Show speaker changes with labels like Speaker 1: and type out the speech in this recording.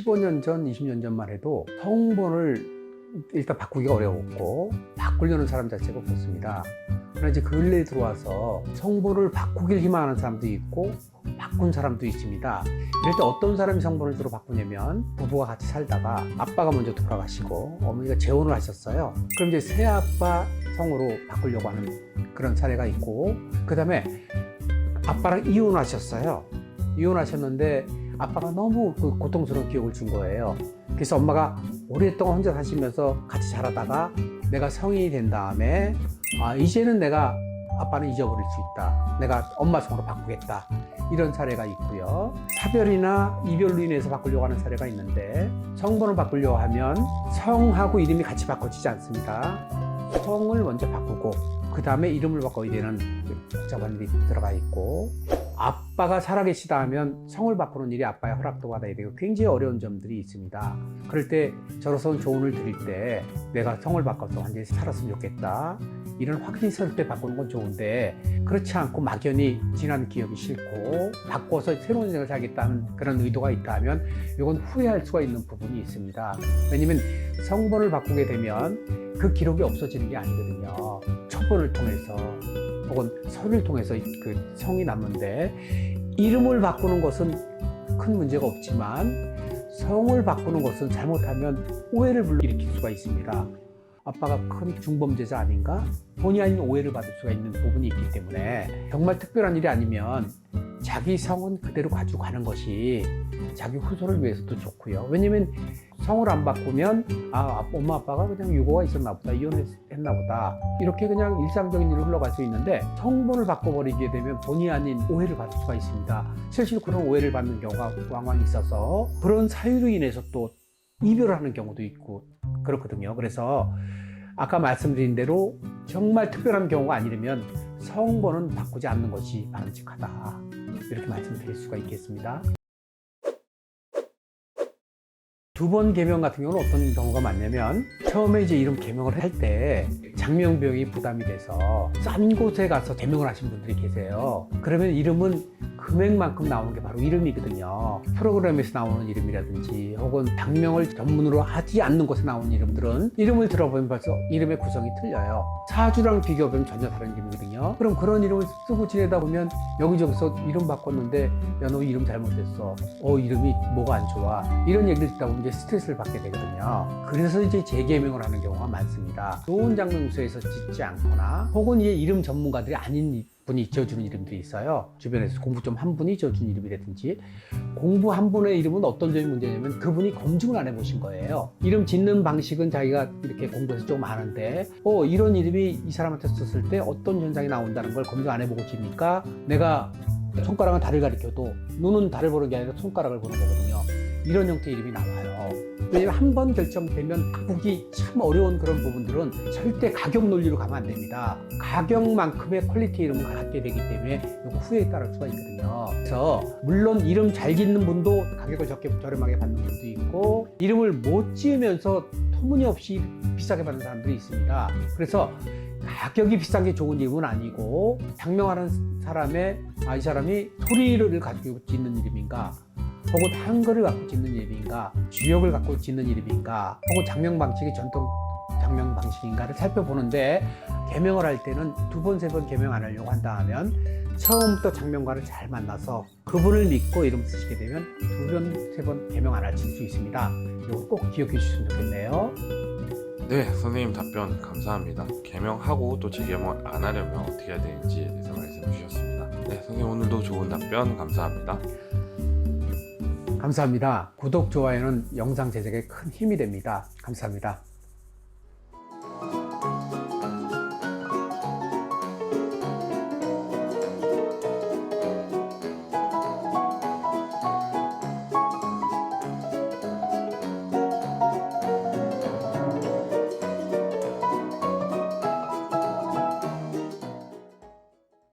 Speaker 1: 15년 전, 20년 전만 해도 성번을 일단 바꾸기가 어려웠고 바꾸려는 사람 자체가 없었습니다. 그러나 이제 근래에 들어와서 성번을 바꾸길 희망하는 사람도 있고 바꾼 사람도 있습니다. 이럴 때 어떤 사람이 성번을 주로 바꾸냐면 부부가 같이 살다가 아빠가 먼저 돌아가시고 어머니가 재혼을 하셨어요. 그럼 이제 새아빠 성으로 바꾸려고 하는 그런 사례가 있고, 그 다음에 아빠랑 이혼하셨어요. 이혼하셨는데 아빠가 너무 그 고통스러운 기억을 준 거예요. 그래서 엄마가 오랫동안 혼자 사시면서 같이 자라다가 내가 성인이 된 다음에 이제는 내가 아빠는 잊어버릴 수 있다, 내가 엄마 성으로 바꾸겠다, 이런 사례가 있고요. 사별이나 이별로 인해서 바꾸려고 하는 사례가 있는데, 성번을 바꾸려고 하면 성하고 이름이 같이 바꿔지지 않습니다. 성을 먼저 바꾸고 그 다음에 이름을 바꿔야 되는 복잡한 일이 들어가 있고, 아빠가 살아계시다 하면 성을 바꾸는 일이 아빠의 허락도 받아야 되고 굉장히 어려운 점들이 있습니다. 그럴 때 저로서는 조언을 드릴 때 내가 성을 바꿔서 완전히 살았으면 좋겠다, 이런 확신이 있을 때 바꾸는 건 좋은데, 그렇지 않고 막연히 지난 기억이 싫고 바꿔서 새로운 인생을 살겠다는 그런 의도가 있다 하면 이건 후회할 수가 있는 부분이 있습니다. 왜냐면 성번을 바꾸게 되면 그 기록이 없어지는 게 아니거든요. 첩번을 통해서 혹은 서류를 통해서 그 성이 남는데, 이름을 바꾸는 것은 큰 문제가 없지만 성을 바꾸는 것은 잘못하면 오해를 불러일으킬 수가 있습니다. 아빠가 큰 중범죄자 아닌가? 본의 아닌 오해를 받을 수가 있는 부분이 있기 때문에 정말 특별한 일이 아니면 자기 성은 그대로 가지고 가는 것이 자기 후손을 위해서도 좋고요. 왜냐면 성을 안 바꾸면 엄마 아빠가 그냥 유고가 있었나 보다, 이혼했나 보다, 이렇게 그냥 일상적인 일로 흘러갈 수 있는데, 성번을 바꿔버리게 되면 본의 아닌 오해를 받을 수가 있습니다. 실제로 그런 오해를 받는 경우가 왕왕 있어서 그런 사유로 인해서 또 이별을 하는 경우도 있고 그렇거든요. 그래서 아까 말씀드린 대로 정말 특별한 경우가 아니라면 성번은 바꾸지 않는 것이 바람직하다, 이렇게 말씀드릴 수가 있겠습니다. 두 번 개명 같은 경우는 어떤 경우가 많냐면, 처음에 이제 이름 개명을 할 때 장명 비용이 부담이 돼서 싼 곳에 가서 개명을 하신 분들이 계세요. 그러면 이름은 금액만큼 나오는 게 바로 이름이거든요. 프로그램에서 나오는 이름이라든지 혹은 장명을 전문으로 하지 않는 곳에 나오는 이름들은 이름을 들어보면 벌써 이름의 구성이 틀려요. 사주랑 비교해보면 전혀 다른 이름이거든요. 그럼 그런 이름을 쓰고 지내다 보면 여기저기서 이름 바꿨는데 야, 너 이름 잘못했어, 이름이 뭐가 안 좋아, 이런 얘기를 듣다 보면 이제 스트레스를 받게 되거든요. 그래서 이제 재개명을 하는 경우가 많습니다. 좋은 장명소에서 짓지 않거나 혹은 이제 이름 전문가들이 아닌 분이 지어주는 이름들이 있어요. 주변에서 공부 좀 한 분이 지어준 이름이라든지, 공부 한 분의 이름은 어떤 점이 문제냐면 그분이 검증을 안 해보신 거예요. 이름 짓는 방식은 자기가 이렇게 공부해서 조금 아는데 이런 이름이 이 사람한테 썼을 때 어떤 현상이 나온다는 걸 검증 안 해보고 지니까, 내가 손가락은 달을 가리켜도 눈은 달을 보는 게 아니라 손가락을 보는 거거든요. 이런 형태의 이름이 나와요. 왜냐면 한 번 결정되면 바꾸기 참 어려운 그런 부분들은 절대 가격 논리로 가면 안 됩니다. 가격만큼의 퀄리티 이름을 갖게 되기 때문에 이거 후회에 따를 수가 있거든요. 그래서 물론 이름 잘 짓는 분도 가격을 저렴하게 받는 분도 있고, 이름을 못 지으면서 터무니없이 비싸게 받는 사람들이 있습니다. 그래서 가격이 비싼 게 좋은 이름은 아니고, 장명하는 사람의 이 사람이 소리를 가지고 짓는 이름인가, 혹은 한글을 갖고 짓는 이름인가, 주역을 갖고 짓는 이름인가, 혹은 장명 방식이 전통 장명 방식인가를 살펴보는데, 개명을 할 때는 두 번, 세 번 개명 안 하려고 한다 하면 처음부터 장명가를 잘 만나서 그분을 믿고 이름 쓰시게 되면 두 번, 세 번 개명 안 하실 수 있습니다. 이거 꼭 기억해 주시면 좋겠네요.
Speaker 2: 네, 선생님 답변 감사합니다. 개명하고 또 재개명 안 하려면 어떻게 해야 되는지에 대해서 말씀해 주셨습니다. 네, 선생님 오늘도 좋은 답변 감사합니다.
Speaker 1: 감사합니다. 구독, 좋아요는 영상 제작에 큰 힘이 됩니다. 감사합니다.